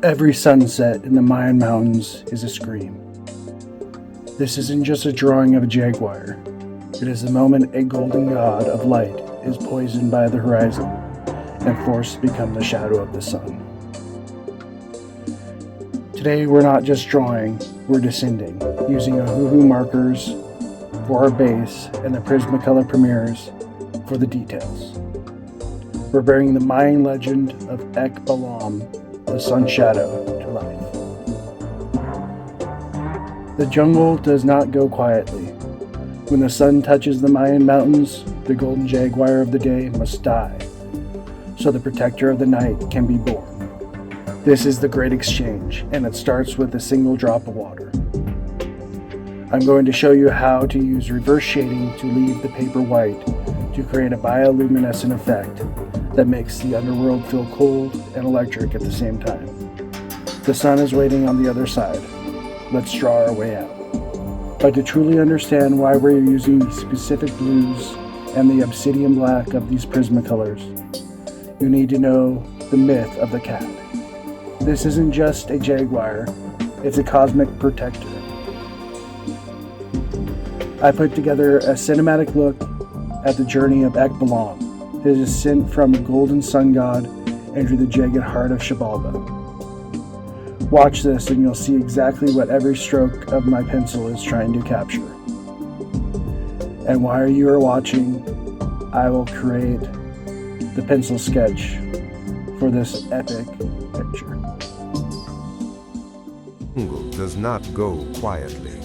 Every sunset in the Mayan mountains is a scream. This isn't just a drawing of a jaguar. It is the moment a golden god of light is poisoned by the horizon and forced to become the shadow of the sun. Today we're not just drawing, we're descending, using Ohuhu markers for our base and the Prismacolor premieres for the details. We're bringing the Mayan legend of Balaam, the sun shadow, to life. The jungle does not go quietly. When the sun touches the Mayan mountains, the golden jaguar of the day must die, so the protector of the night can be born. This is the great exchange, and it starts with a single drop of water. I'm going to show you how to use reverse shading to leave the paper white to create a bioluminescent effect that makes the underworld feel cold and electric at the same time. The sun is waiting on the other side. Let's draw our way out. But to truly understand why we're using the specific blues and the obsidian black of these Prismacolors, you need to know the myth of the cat. This isn't just a jaguar, it's a cosmic protector. I put together a cinematic look at the journey of Balaam, his ascent from the golden sun god into the jagged heart of Xibalba. Watch this and you'll see exactly what every stroke of my pencil is trying to capture. And while you are watching, I will create the pencil sketch for this epic picture. Jungle does not go quietly.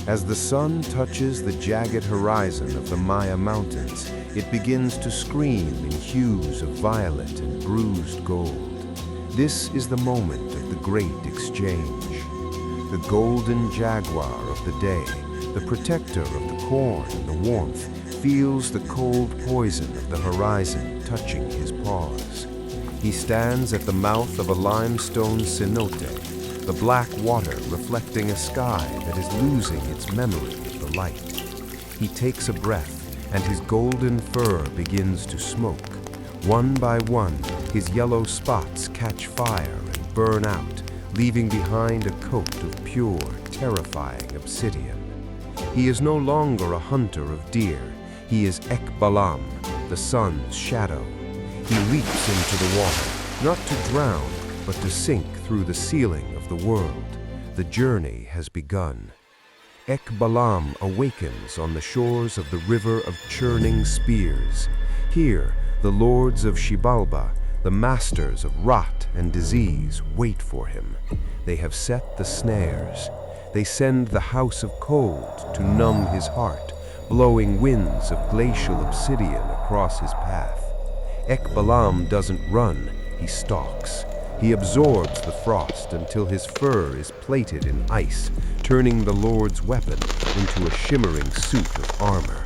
As the sun touches the jagged horizon of the Maya mountains, it begins to scream in hues of violet and bruised gold. This is the moment of the great exchange. The golden jaguar of the day, the protector of the corn and the warmth, feels the cold poison of the horizon touching his paws. He stands at the mouth of a limestone cenote, the black water reflecting a sky that is losing its memory of the light. He takes a breath, and his golden fur begins to smoke. One by one, his yellow spots catch fire and burn out, leaving behind a coat of pure, terrifying obsidian. He is no longer a hunter of deer. He is Balaam, the sun's shadow. He leaps into the water, not to drown, but to sink through the ceiling of the world. The journey has begun. Balaam awakens on the shores of the river of churning spears. Here, the lords of Xibalba, the masters of rot and disease, wait for him. They have set the snares. They send the house of cold to numb his heart, blowing winds of glacial obsidian across his path. Balaam doesn't run, he stalks. He absorbs the frost until his fur is plated in ice, turning the Lord's weapon into a shimmering suit of armor.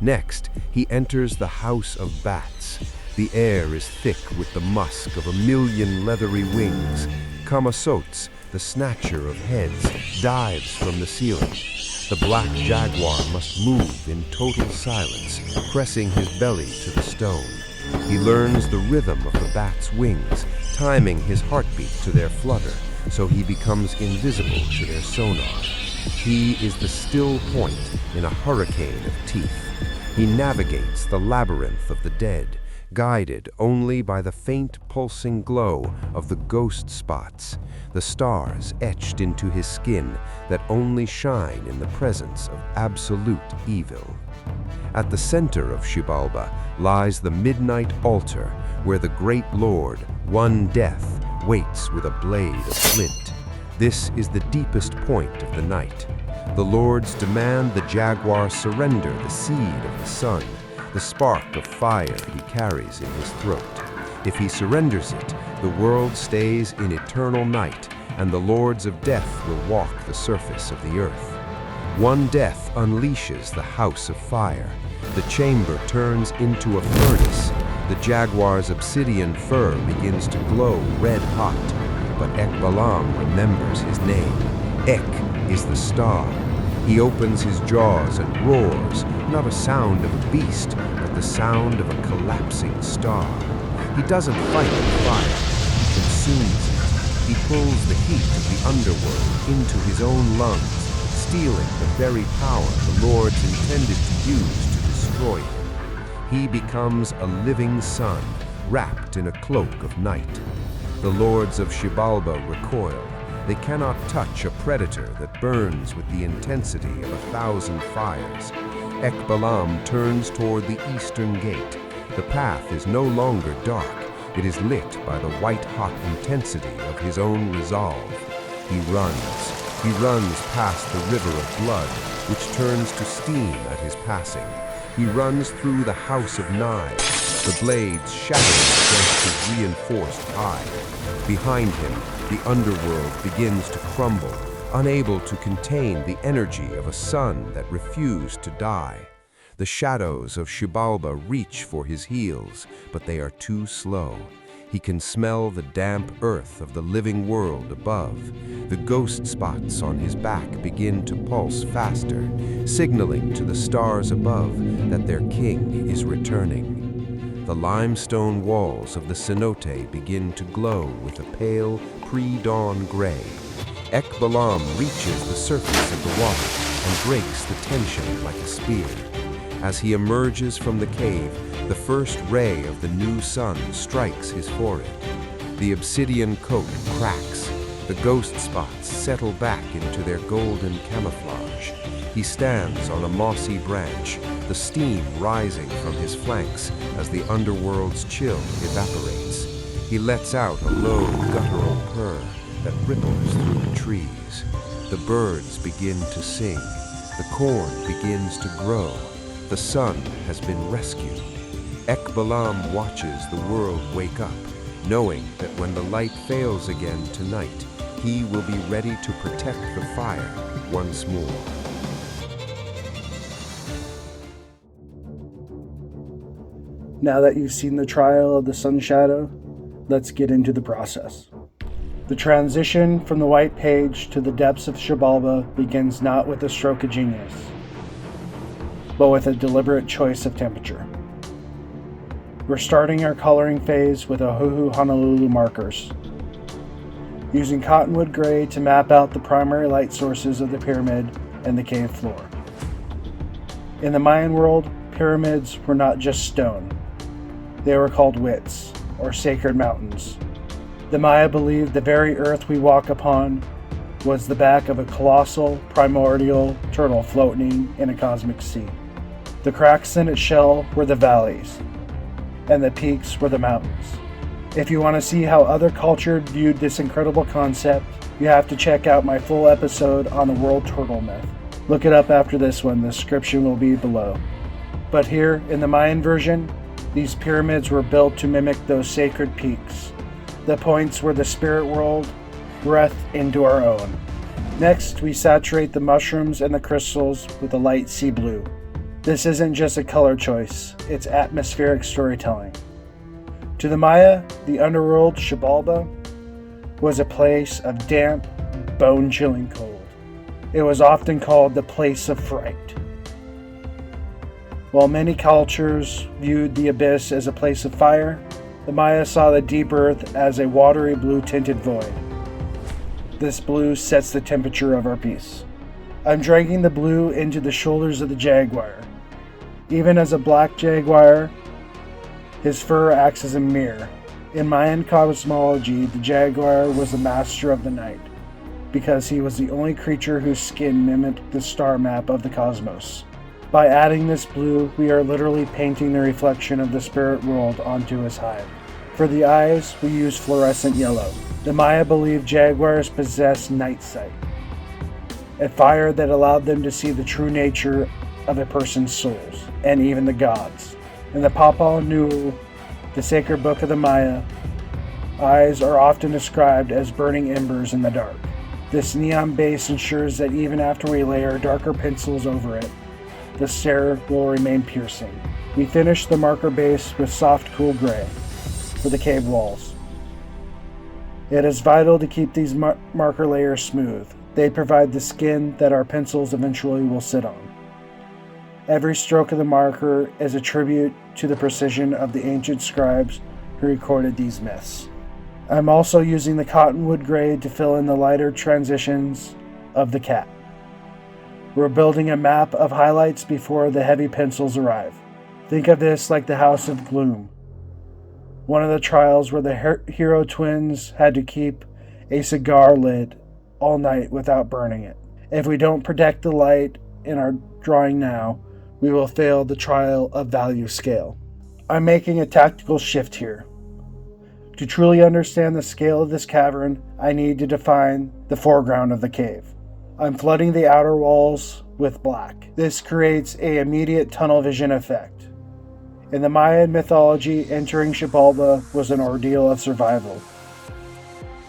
Next, he enters the house of bats. The air is thick with the musk of 1,000,000 leathery wings. Kamasots, the snatcher of heads, dives from the ceiling. The black jaguar must move in total silence, pressing his belly to the stone. He learns the rhythm of the bat's wings, timing his heartbeat to their flutter, so he becomes invisible to their sonar. He is the still point in a hurricane of teeth. He navigates the labyrinth of the dead, guided only by the faint pulsing glow of the ghost spots, the stars etched into his skin that only shine in the presence of absolute evil. At the center of Xibalba lies the midnight altar, where the great Lord, one death, waits with a blade of flint. This is the deepest point of the night. The lords demand the jaguar surrender the seed of the sun, the spark of fire he carries in his throat. If he surrenders it, the world stays in eternal night, and the lords of death will walk the surface of the earth. One death unleashes the house of fire. The chamber turns into a furnace. The jaguar's obsidian fur begins to glow red hot, but Balaam remembers his name. Is the star. He opens his jaws and roars, not a sound of a beast, but the sound of a collapsing star. He doesn't fight the fire, he consumes it. He pulls the heat of the underworld into his own lungs, stealing the very power the lords intended to use to destroy him. He becomes a living sun, wrapped in a cloak of night. The lords of Xibalba recoil. They cannot touch a predator that burns with the intensity of 1,000 fires. Balaam turns toward the eastern gate. The path is no longer dark. It is lit by the white-hot intensity of his own resolve. He runs past the river of blood, which turns to steam at his passing. He runs through the house of knives, the blades shattering against his reinforced hide. Behind him, the underworld begins to crumble, unable to contain the energy of a sun that refused to die. The shadows of Xibalba reach for his heels, but they are too slow. He can smell the damp earth of the living world above. The ghost spots on his back begin to pulse faster, signaling to the stars above that their king is returning. The limestone walls of the cenote begin to glow with a pale, pre-dawn gray. Balaam reaches the surface of the water and breaks the tension like a spear. As he emerges from the cave, the first ray of the new sun strikes his forehead. The obsidian coat cracks. The ghost spots settle back into their golden camouflage. He stands on a mossy branch, the steam rising from his flanks as the underworld's chill evaporates. He lets out a low, guttural purr that ripples through the trees. The birds begin to sing. The corn begins to grow. The sun has been rescued. Balaam watches the world wake up, knowing that when the light fails again tonight, he will be ready to protect the fire once more. Now that you've seen the trial of the sun shadow, let's get into the process. The transition from the white page to the depths of Xibalba begins not with a stroke of genius, but with a deliberate choice of temperature. We're starting our coloring phase with Ohuhu Honolulu markers, using cottonwood gray to map out the primary light sources of the pyramid and the cave floor. In the Mayan world, pyramids were not just stone. They were called Witz, or sacred mountains. The Maya believed the very earth we walk upon was the back of a colossal, primordial turtle floating in a cosmic sea. The cracks in its shell were the valleys, and the peaks were the mountains. If you want to see how other cultures viewed this incredible concept, you have to check out my full episode on the world turtle myth. Look it up after this one, the description will be below. But here, in the Mayan version, these pyramids were built to mimic those sacred peaks, the points where the spirit world breathed into our own. Next, we saturate the mushrooms and the crystals with a light sea blue. This isn't just a color choice, it's atmospheric storytelling. To the Maya, the underworld, Xibalba, was a place of damp, bone-chilling cold. It was often called the place of fright. While many cultures viewed the abyss as a place of fire, the Maya saw the deep earth as a watery blue-tinted void. This blue sets the temperature of our piece. I'm dragging the blue into the shoulders of the jaguar. Even as a black jaguar, his fur acts as a mirror. In Mayan cosmology, the jaguar was the master of the night, because he was the only creature whose skin mimicked the star map of the cosmos. By adding this blue, we are literally painting the reflection of the spirit world onto his hide. For the eyes, we use fluorescent yellow. The Maya believed jaguars possessed night sight, a fire that allowed them to see the true nature of a person's souls, and even the gods. In the Papal Nu'u, the sacred book of the Maya, eyes are often described as burning embers in the dark. This neon base ensures that even after we layer darker pencils over it, the stare will remain piercing. We finish the marker base with soft, cool gray for the cave walls. It is vital to keep these marker layers smooth. They provide the skin that our pencils eventually will sit on. Every stroke of the marker is a tribute to the precision of the ancient scribes who recorded these myths. I'm also using the cottonwood gray to fill in the lighter transitions of the cat. We're building a map of highlights before the heavy pencils arrive. Think of this like the House of Gloom, one of the trials where the hero twins had to keep a cigar lit all night without burning it. If we don't protect the light in our drawing now, we will fail the trial of value scale. I'm making a tactical shift here. To truly understand the scale of this cavern, I need to define the foreground of the cave. I'm flooding the outer walls with black. This creates an immediate tunnel vision effect. In the Mayan mythology, entering Xibalba was an ordeal of survival.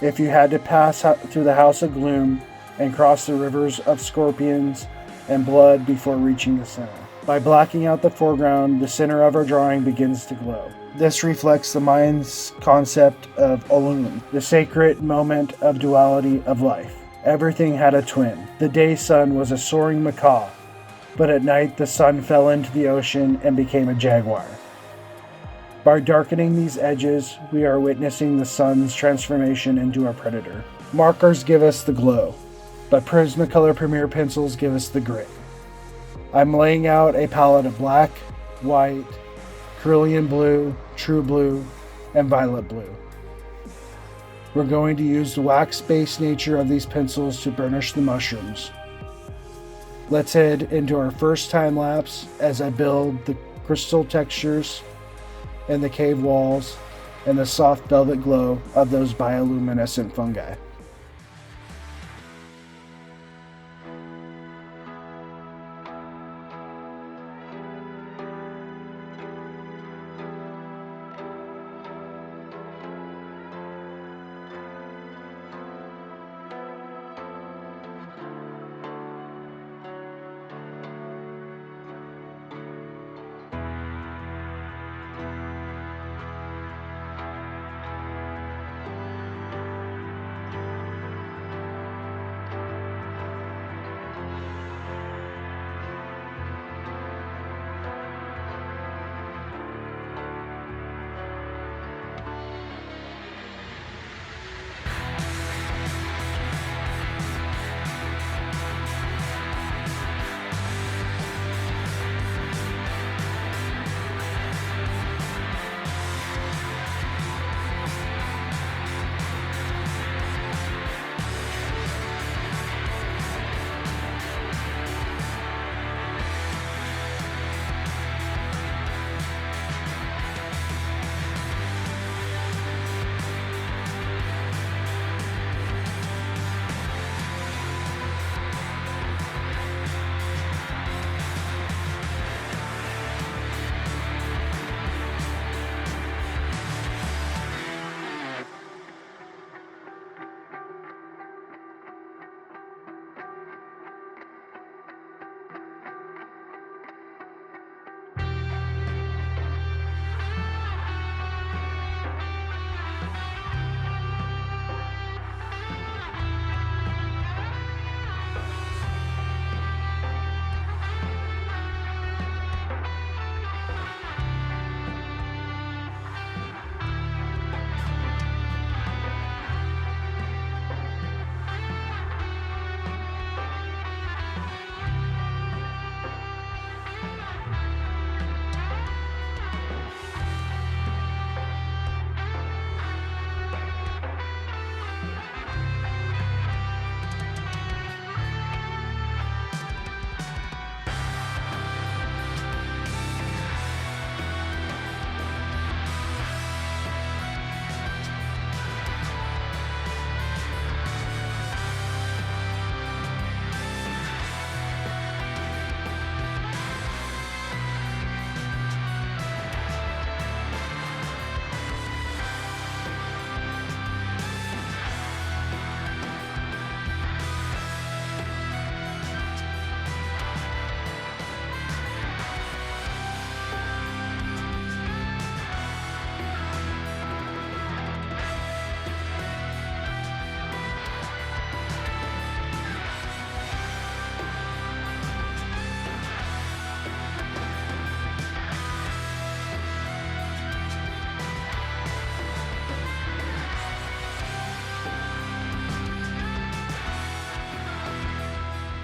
If you had to pass through the House of Gloom and cross the rivers of scorpions and blood before reaching the center. By blacking out the foreground, the center of our drawing begins to glow. This reflects the Mayans' concept of Ohuhu, the sacred moment of duality of life. Everything had a twin. The day sun was a soaring macaw, but at night the sun fell into the ocean and became a jaguar. By darkening these edges, we are witnessing the sun's transformation into a predator. Markers give us the glow, but Prismacolor Premier pencils give us the grit. I'm laying out a palette of black, white, cerulean blue, true blue, and violet blue. We're going to use the wax-based nature of these pencils to burnish the mushrooms. Let's head into our first time lapse as I build the crystal textures in the cave walls and the soft velvet glow of those bioluminescent fungi.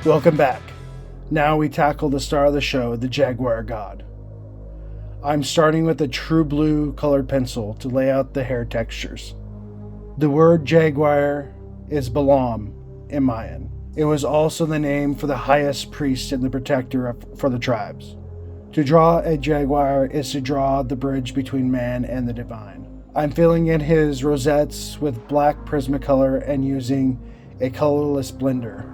Welcome back. Now we tackle the star of the show, the Jaguar God. I'm starting with a true blue colored pencil to lay out the hair textures. The word jaguar is Balaam in Mayan. It was also the name for the highest priest and the protector for the tribes. To draw a jaguar is to draw the bridge between man and the divine. I'm filling in his rosettes with black Prismacolor and using a colorless blender.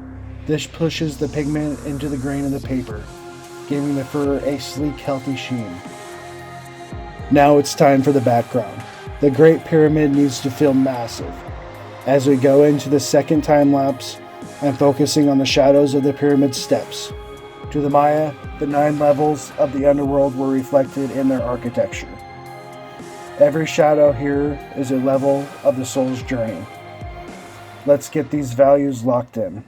This pushes the pigment into the grain of the paper, giving the fur a sleek, healthy sheen. Now it's time for the background. The Great Pyramid needs to feel massive. As we go into the second time lapse, I'm focusing on the shadows of the pyramid steps. To the Maya, the 9 levels of the underworld were reflected in their architecture. Every shadow here is a level of the soul's journey. Let's get these values locked in.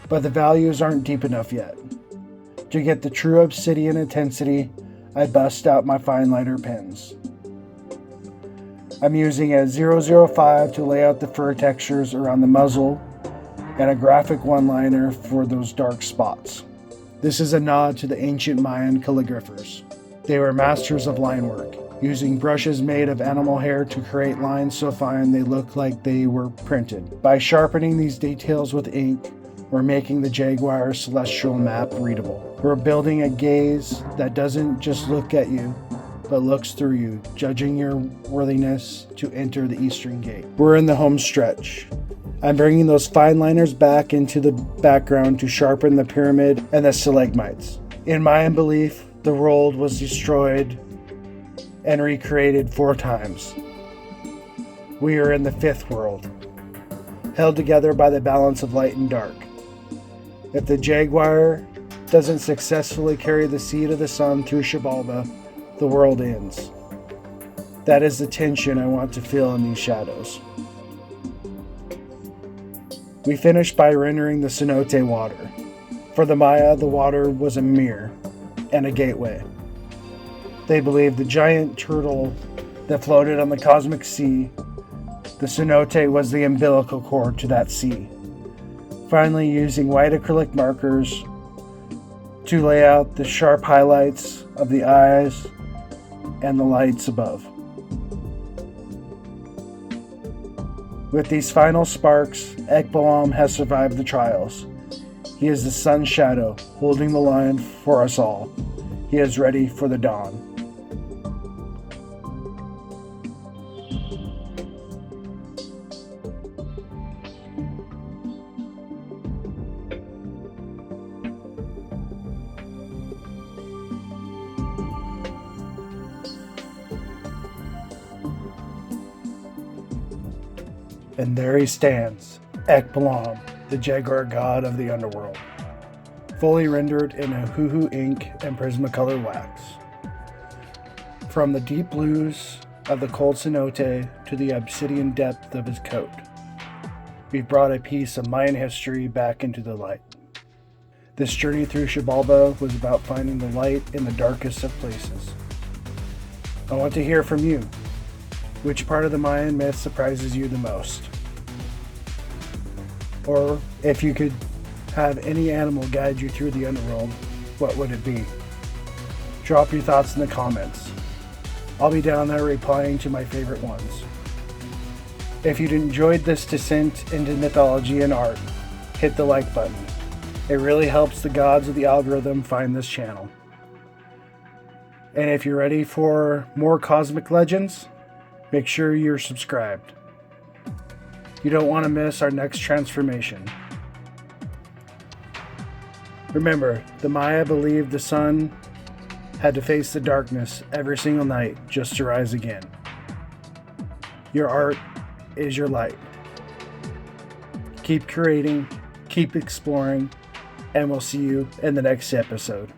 But the values aren't deep enough yet. To get the true obsidian intensity, I bust out my fine liner pens. I'm using a 005 to lay out the fur textures around the muzzle and a graphic one-liner for those dark spots. This is a nod to the ancient Mayan calligraphers. They were masters of line work, using brushes made of animal hair to create lines so fine they look like they were printed. By sharpening these details with ink, we're making the Jaguar celestial map readable. We're building a gaze that doesn't just look at you, but looks through you, judging your worthiness to enter the eastern gate. We're in the home stretch. I'm bringing those fine liners back into the background to sharpen the pyramid and the stalagmites. In Mayan belief, the world was destroyed and recreated 4 times. We are in the 5th world, held together by the balance of light and dark. If the Jaguar doesn't successfully carry the seed of the sun through Xibalba, the world ends. That is the tension I want to feel in these shadows. We finished by rendering the cenote water. For the Maya, the water was a mirror and a gateway. They believed the giant turtle that floated on the cosmic sea, the cenote was the umbilical cord to that sea. Finally, using white acrylic markers to lay out the sharp highlights of the eyes and the lights above. With these final sparks, Balaam has survived the trials. He is the sun's shadow, holding the line for us all. He is ready for the dawn. And there he stands, Balaam, the Jaguar God of the underworld, fully rendered in Ohuhu ink and Prismacolor wax. From the deep blues of the cold cenote to the obsidian depth of his coat, we've brought a piece of Mayan history back into the light. This journey through Xibalba was about finding the light in the darkest of places. I want to hear from you. Which part of the Mayan myth surprises you the most? Or if you could have any animal guide you through the underworld, what would it be? Drop your thoughts in the comments. I'll be down there replying to my favorite ones. If you enjoyed this descent into mythology and art, hit the like button. It really helps the gods of the algorithm find this channel. And if you're ready for more cosmic legends, make sure you're subscribed. You don't want to miss our next transformation. Remember, the Maya believed the sun had to face the darkness every single night just to rise again. Your art is your light. Keep creating, keep exploring, and we'll see you in the next episode.